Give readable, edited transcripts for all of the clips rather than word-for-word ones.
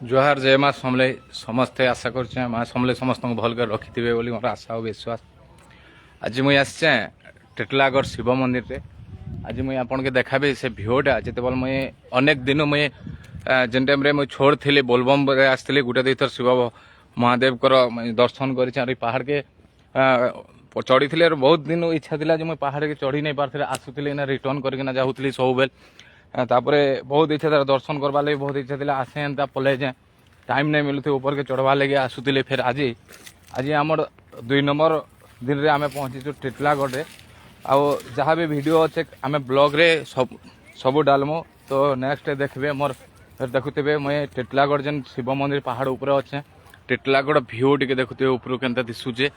जोहार जय माँ समले समस्ते आशा कर माँ समले समस्त भल कर रखी थे मोर आशा और विश्वास। आज मुई आसचे टिटलागढ़ शिव मंदिर रे। आज मुई आपन के देखाबी से भियोटा जिते बल मुई अनेक दिन मुई जेन टाइम रे मुई छोड़ थी बोलबम रे आसली गोटे दुई थर शिव महादेव कर दर्शन कर पहाड़ के चढ़ी थी। बहुत दिन इच्छा थी मुई पहाड़ के चढ़ी नहीं पार्थे आसुली रिटर्न करके जाऊँगी सब बेल तापरे बहुत इच्छा था दर्शन करवा लगे बहुत इच्छा थी आसे एंता पले जाए टाइम नहीं मिलू ऊपर के चढ़वा लगे आसुले। फिर आज आज आम 2 नंबर दिन रे आमे पहुँचीचु टिटलागढ़ रे। आउ जहाँ भी वीडियो अच्छे आम ब्लॉग रे सब डालमु तो नेक्स्ट देखबे मोर देखुवे मुझे टिटलागढ़ जेन शिव मंदिर पहाड़ ऊपर अच्छे टिटलागढ़ भ्यू टे देखुवे ऊपर के दिशुचे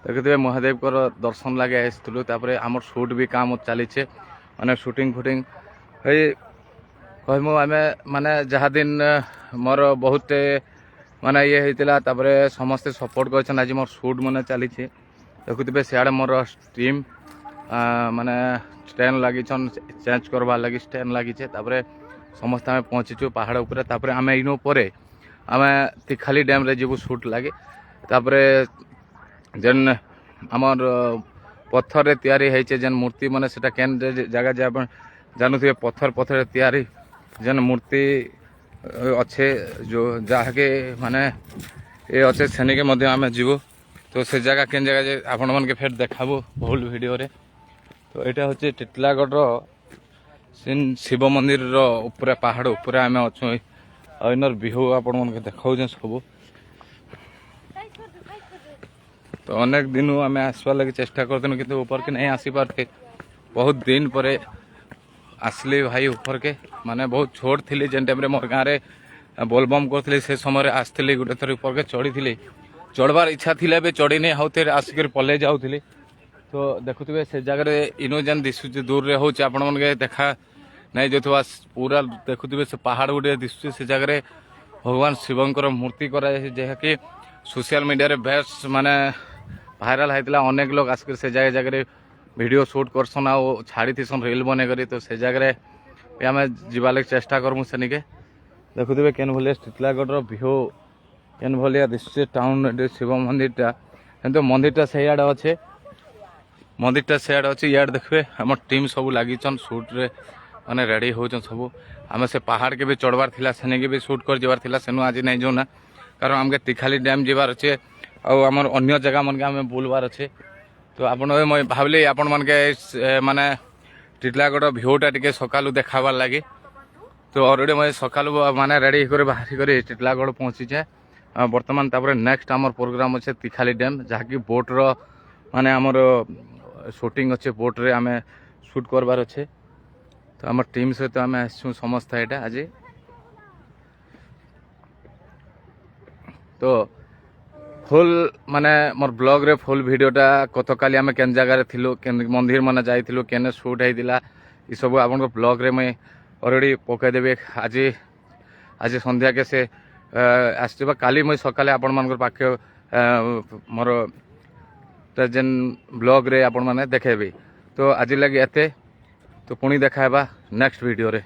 देखुवे महादेव को दर्शन लगे आसलु। आम सुट भी काम चली मैंने सुटिंग फुटिंग कहमु आम माने जहाँ दिन मोर बहुत माने ये होता समस्ते सपोर्ट कर आज मोर सुट मैंने चली देखुवे सियाड़े मोर स्ट्रीम माने स्टैंड लगी चेंज करवा लगी स्टैंड लगी समस्त आम पहुँचीचु पहाड़ उपर। आम इन पर आम तिखाली डैम रे जीवु सुट लगे जेन आमर पत्थर रे तैयारी है जेन मूर्ति माने सेटा केन जगह जे आप जानुथिबे पत्थर पत्थर तैयारी जेन मूर्ति अच्छे जो जहाँके माने ये अच्छे सेनिके मध्य आम जीवु तो से जगह केन जगह जे आपण मन के फेर देखाबो होल वीडियो रे। तो यहाँ हूँ टिटलागढ़ शिव मंदिर ऊपर पहाड़ ऊपर आम अच्छु इनर बिहू आपण मन के देखा सब। तो अनेक दिन आम आसवा लगे चेष्टा करते कि ऊपर के नहीं आसी पारते बहुत दिन पर आसली भाई ऊपर के माने बहुत छोट थी जेन टाइम मोर गाँव में बोलबम करते से समय आसती गोटे थर ऊपर के चढ़ी थी चढ़वार इच्छा थी चढ़ी नहीं हाउते आसिक पलै जाऊली। तो देखुवे से जगह इनो जेन दिशुचे दूर रे होचे आपण मन के देखा नहीं जो पूरा देखुवे से पहाड़ गुटे दिशुचे से जगह भगवान शिवंकर मूर्ति कराए जहाँकि सोशल मीडिया रे बेस्ट माने भाइराल होता अनेक लोग आसिक से जगह वीडियो शूट करसन आ छाड़ी थीसन रील बने करी। तो से जगह आम जीवा लगे चेष्टा करमु सेनिके देखुवे केन भलिया टिटलागढ़ भ्यू केन भलिया दिशुचे टाउन शिव मंदिरटा किंतु मंदिरटा से आड़े अच्छे मंदिरटा सियाड़े अच्छे इे देखिए आम टीम सब लगी सुट रे माने रेडी हो सब आम से पहाड़ के भी चढ़वार थिला सेने भी सुट कर जबार थिला सेनु आज नहीं जाऊना कारण आमके तिखाली डैम जीवार अच्छे आमर अन्य जगह मन के आम बुलवार अच्छे। तो आप भाविली आपण मन के माने टिटलागढ़ भ्यूटा टे सकालू देखाबार लगे। तो अलरेडी मैं सकालू माने रेडी कर बाहरी कर टिटलागढ़ पहुँचीचे बर्तमान नेक्स्ट आमर प्रोग्राम अच्छे तिखाली डैम जहाँकि बोट्र माने आमर शूटिंग अच्छे बोट रे आम शूट करवार अच्छे। तो आम टीम सहित आम आसू समस्त यहाँ आज। तो फुल माने मोर ब्लॉग रे फुल वीडियोटा गतकाली आम केन जगह थिलु केन मंदिर माने जाइथिलु केने शूट होइतिला ई सब आपन ब्लॉग रे मैं ऑलरेडी पकईदेवी। आज आज संध्या के से आसबा काली मुई सकाले आपण मानकर पाखे मोर जेन ब्लॉग रे आपण माने देखेबी। तो आज लगे एते तो पुणी देखाबा नेक्स्ट वीडियो रे।